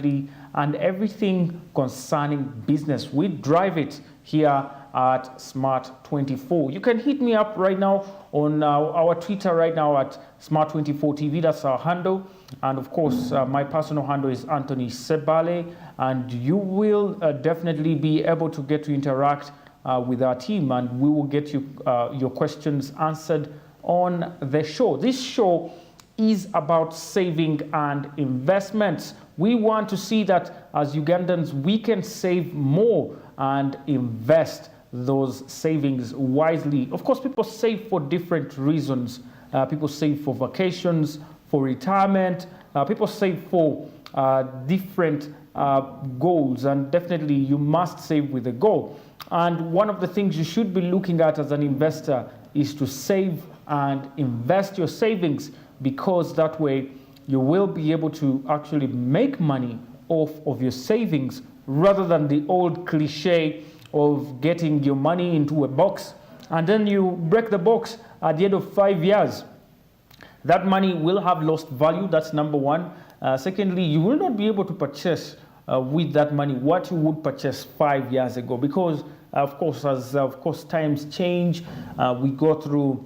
definitely, and everything concerning business. We drive it here at Smart24. You can hit me up right now on our Twitter right now at Smart24TV. That's our handle. And of course, my personal handle is Anthony Sebale. And you will definitely be able to get to interact with our team, and we will get you your questions answered on the show. This show is about saving and investments. We want to see that as Ugandans, we can save more and invest those savings wisely. Of course, people save for different reasons. People save for vacations, for retirement. People save for different goals, and definitely you must save with a goal. And one of the things you should be looking at as an investor is to save and invest your savings, because that way you will be able to actually make money off of your savings, rather than the old cliche of getting your money into a box and then you break the box at the end of 5 years. That money will have lost value. That's number one. Secondly, you will not be able to purchase with that money what you would purchase 5 years ago, because of course, as times change, we go through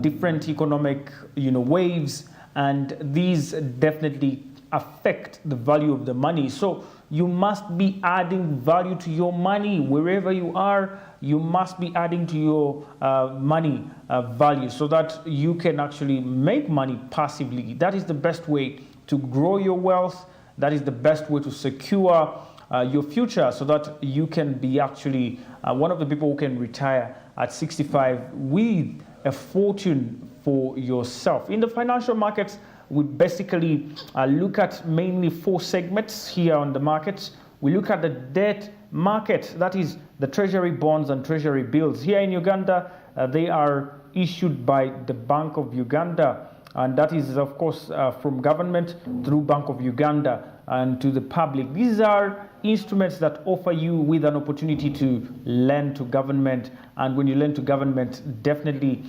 different economic waves, and these definitely affect the value of the money. So you must be adding value to your money wherever you are. You must be adding to your money value, so that you can actually make money passively. That is the best way to grow your wealth. That is the best way to secure your future, so that you can be actually one of the people who can retire at 65 with a fortune for yourself. In the financial markets, we basically look at mainly 4 segments here on the markets. We look at the debt market, that is the treasury bonds and treasury bills. Here in Uganda, they are issued by the Bank of Uganda, and that is of course from government through Bank of Uganda and to the public. These are instruments that offer you with an opportunity to lend to government, and when you lend to government, definitely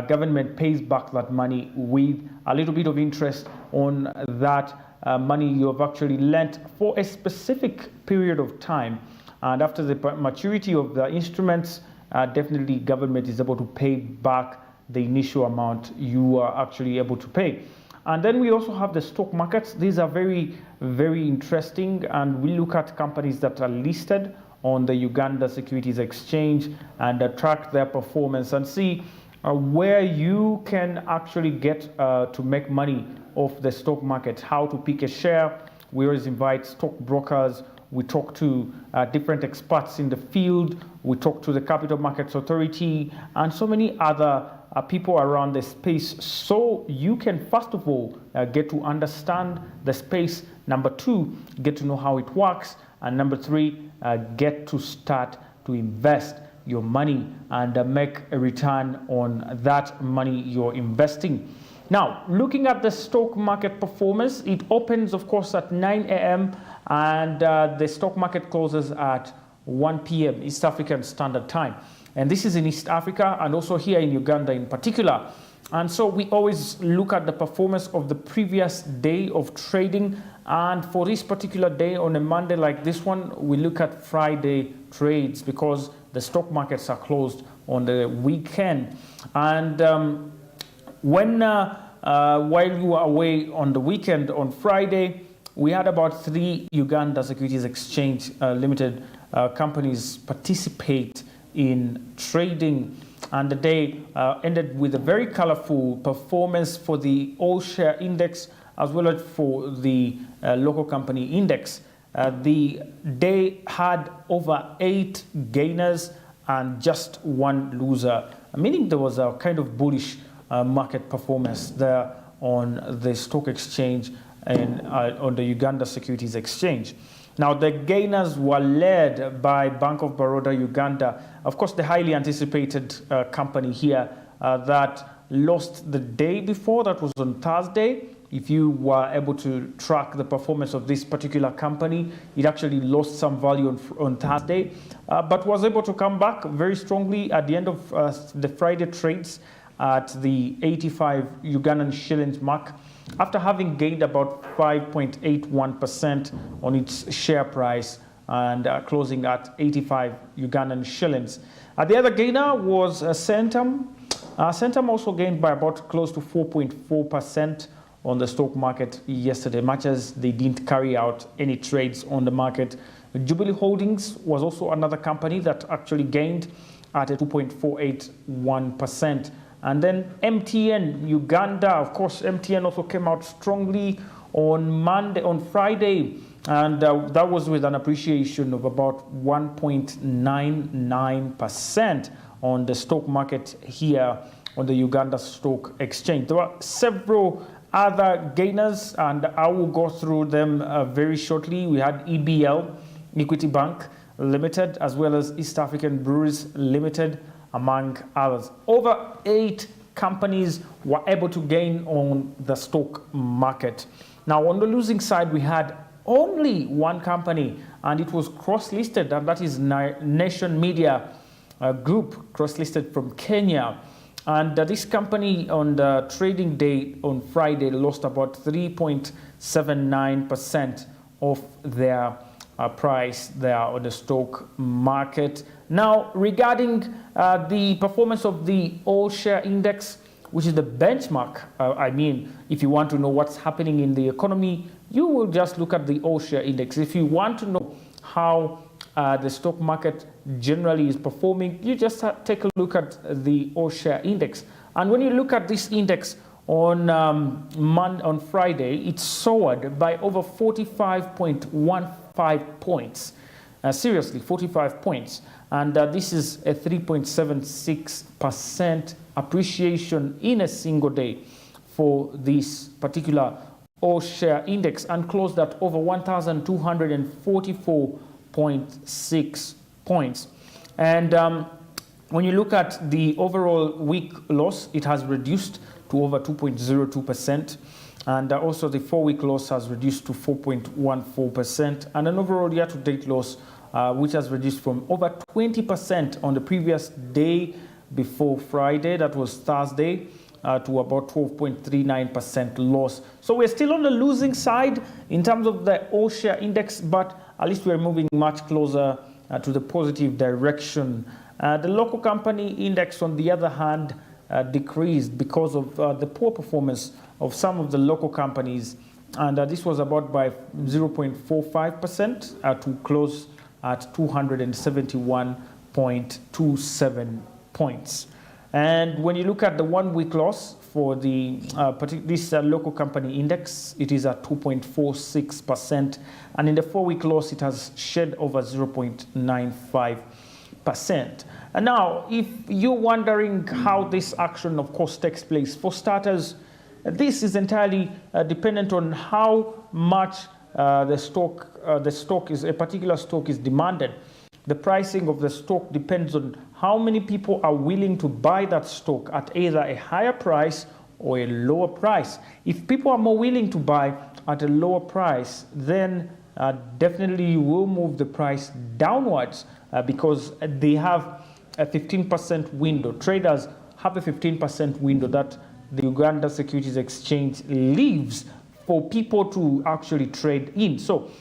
government pays back that money with a little bit of interest on that money you have actually lent for a specific period of time. And after the maturity of the instruments, definitely government is able to pay back the initial amount you are actually able to pay. And then we also have the stock markets. These are very, very interesting, and we look at companies that are listed on the Uganda Securities Exchange and track their performance and see where you can actually get to make money off the stock market, how to pick a share. We always invite stock brokers. We talk to different experts in the field. We talk to the Capital Markets Authority and so many other people around the space, so you can first of all get to understand the space. Number 2, get to know how it works. And number 3, get to start to invest your money and make a return on that money you're investing. Now, looking at the stock market performance, it opens, of course, at 9 a.m. and the stock market closes at 1 p.m. East African Standard Time. And this is in East Africa and also here in Uganda in particular. And so we always look at the performance of the previous day of trading. And for this particular day, on a Monday like this one, we look at Friday trades because the stock markets are closed on the weekend. And while you were away on the weekend on Friday, we had about 3 Uganda Securities Exchange Limited companies participate in trading, and the day ended with a very colorful performance for the all share index as well as for the local company index. The day had over 8 gainers and just 1 loser, meaning there was a kind of bullish market performance there on the stock exchange and on the Uganda Securities Exchange. Now, the gainers were led by Bank of Baroda Uganda, of course, the highly anticipated company here that lost the day before, that was on Thursday. If you were able to track the performance of this particular company, it actually lost some value on Thursday, but was able to come back very strongly at the end of the Friday trades at the 85 Ugandan shillings mark. after having gained about 5.81% on its share price and closing at 85 Ugandan shillings. The other gainer was Centum. Centum also gained by about close to 4.4% on the stock market yesterday, much as they didn't carry out any trades on the market. Jubilee Holdings was also another company that actually gained at a 2.481%. And then MTN Uganda, of course, MTN also came out strongly on Friday, and that was with an appreciation of about 1.99% on the stock market here on the Uganda Stock Exchange. There were several other gainers, and I will go through them very shortly. We had EBL, Equity Bank Limited, as well as East African Breweries Limited, among others. Over 8 companies were able to gain on the stock market. Now, on the losing side, we had only one company, and it was cross-listed, and that is Nation Media Group, cross-listed from Kenya. And this company on the trading day on Friday lost about 3.79% of their price there on the stock market. Now, regarding the performance of the all-share index, which is the benchmark, if you want to know what's happening in the economy, you will just look at the all-share index. If you want to know how the stock market generally is performing, you just take a look at the all-share index. And when you look at this index on Friday, it soared by over 45.15 points. Seriously, 45 points. And this is a 3.76% appreciation in a single day for this particular all-share index, and closed at over 1,244.6 points. And when you look at the overall week loss, it has reduced to over 2.02%. And also the 4-week loss has reduced to 4.14%. And an overall year-to-date loss, which has reduced from over 20% on the previous day before Friday, that was Thursday, to about 12.39% loss. So we're still on the losing side in terms of the all-share index, but at least we're moving much closer to the positive direction. The local company index, on the other hand, decreased because of the poor performance of some of the local companies, and this was about by 0.45% to close at 271.27 points. And when you look at the 1-week loss for the this local company index, it is at 2.46%, and in the 4-week loss, it has shed over 0.95%. And now, if you're wondering how this action, of course, takes place, for starters, this is entirely dependent on how much a particular stock is demanded. The pricing of the stock depends on how many people are willing to buy that stock at either a higher price or a lower price. If people are more willing to buy at a lower price, then definitely you will move the price downwards because they have a 15% window. Traders have a 15% window that the Uganda Securities Exchange leaves for people to actually trade in. So,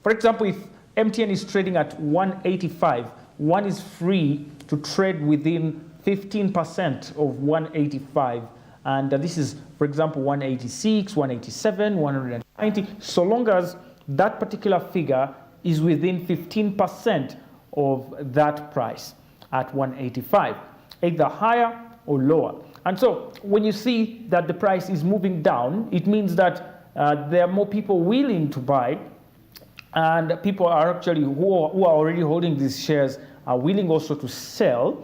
for example, if MTN is trading at 185, one is free to trade within 15% of 185. And this is, for example, 186, 187, 190, so long as that particular figure is within 15% of that price at 185, either higher or lower. And so when you see that the price is moving down, it means that there are more people willing to buy, and people are actually who are already holding these shares are willing also to sell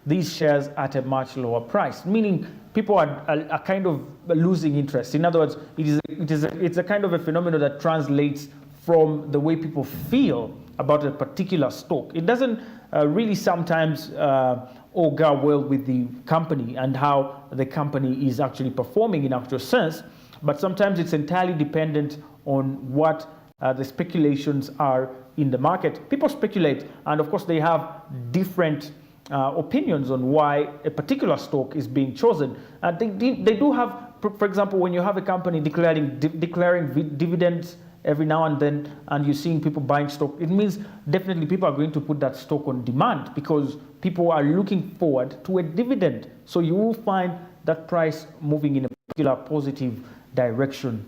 these shares at a much lower price, meaning people are kind of losing interest. In other words, it's a kind of a phenomenon that translates from the way people feel about a particular stock. It doesn't really sometimes augur well with the company and how the company is actually performing in actual sense, but sometimes it's entirely dependent on what the speculations are in the market. People speculate, and of course they have different opinions on why a particular stock is being chosen. They do have for example, when you have a company declaring dividends every now and then, and you're seeing people buying stock, it means definitely people are going to put that stock on demand because people are looking forward to a dividend. So you will find that price moving in a particular positive direction.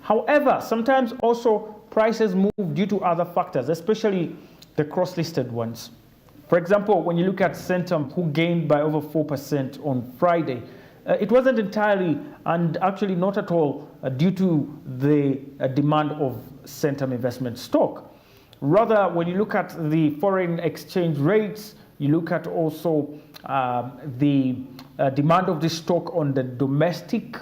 However, sometimes also prices move due to other factors, especially the cross-listed ones. For example, when you look at Centum, who gained by over 4% on Friday, it wasn't entirely, and actually not at all, due to the demand of Centum investment stock. Rather, when you look at the foreign exchange rates, you look at also the demand of this stock on the domestic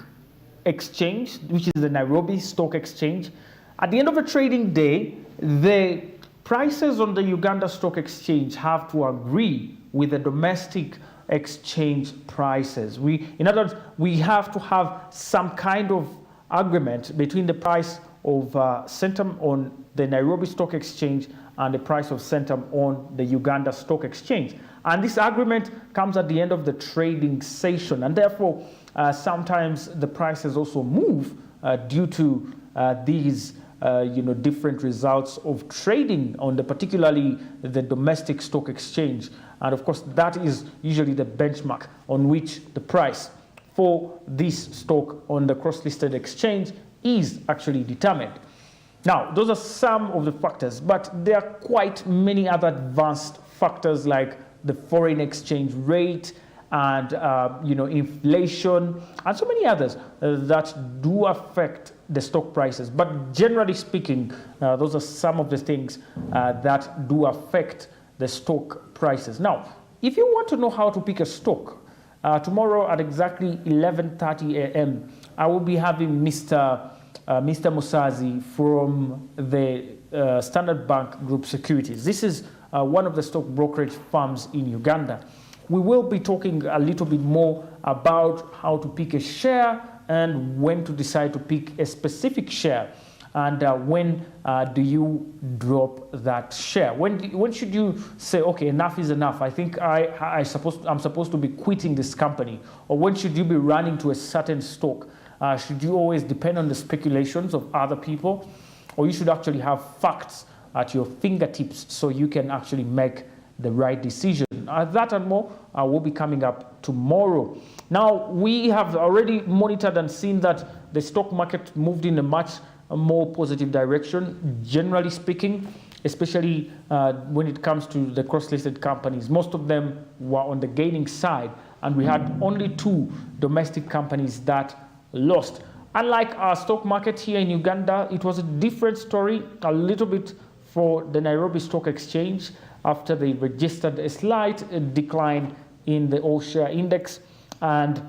exchange, which is the Nairobi Stock Exchange. At the end of a trading day, the prices on the Uganda Stock Exchange have to agree with the domestic exchange prices. In other words, we have to have some kind of agreement between the price of Centum on the Nairobi Stock Exchange and the price of Centum on the Uganda Stock Exchange. And this agreement comes at the end of the trading session, and therefore sometimes the prices also move due to these different results of trading on particularly the domestic stock exchange. And of course, that is usually the benchmark on which the price for this stock on the cross-listed exchange is actually determined. Now, those are some of the factors, but there are quite many other advanced factors like the foreign exchange rate and inflation and so many others that do affect the stock prices. But generally speaking, those are some of the things that do affect the stock prices. Now, if you want to know how to pick a stock, tomorrow at exactly 11:30 a.m., I will be having Mr. Musazi from the Standard Bank Group Securities. This is one of the stock brokerage firms in Uganda. We will be talking a little bit more about how to pick a share and when to decide to pick a specific share, and when do you drop that share. When should you say, okay, enough is enough, I think I'm supposed to be quitting this company? Or when should you be running to a certain stock? Should you always depend on the speculations of other people, or you should actually have facts at your fingertips so you can actually make the right decision? That and more will be coming up tomorrow. Now, we have already monitored and seen that the stock market moved in a much more positive direction, generally speaking, especially when it comes to the cross-listed companies. Most of them were on the gaining side, and we had only 2 domestic companies that lost. Unlike our stock market here in Uganda, it was a different story, a little bit for the Nairobi Stock Exchange after they registered a slight decline in the all-share index. And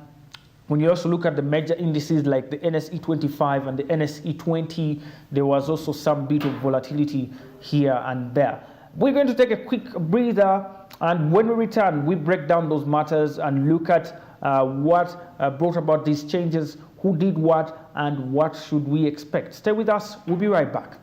when you also look at the major indices like the NSE 25 and the NSE 20, there was also some bit of volatility here and there. We're going to take a quick breather, and when we return, we break down those matters and look at what brought about these changes, who did what, and what should we expect. Stay with us. We'll be right back.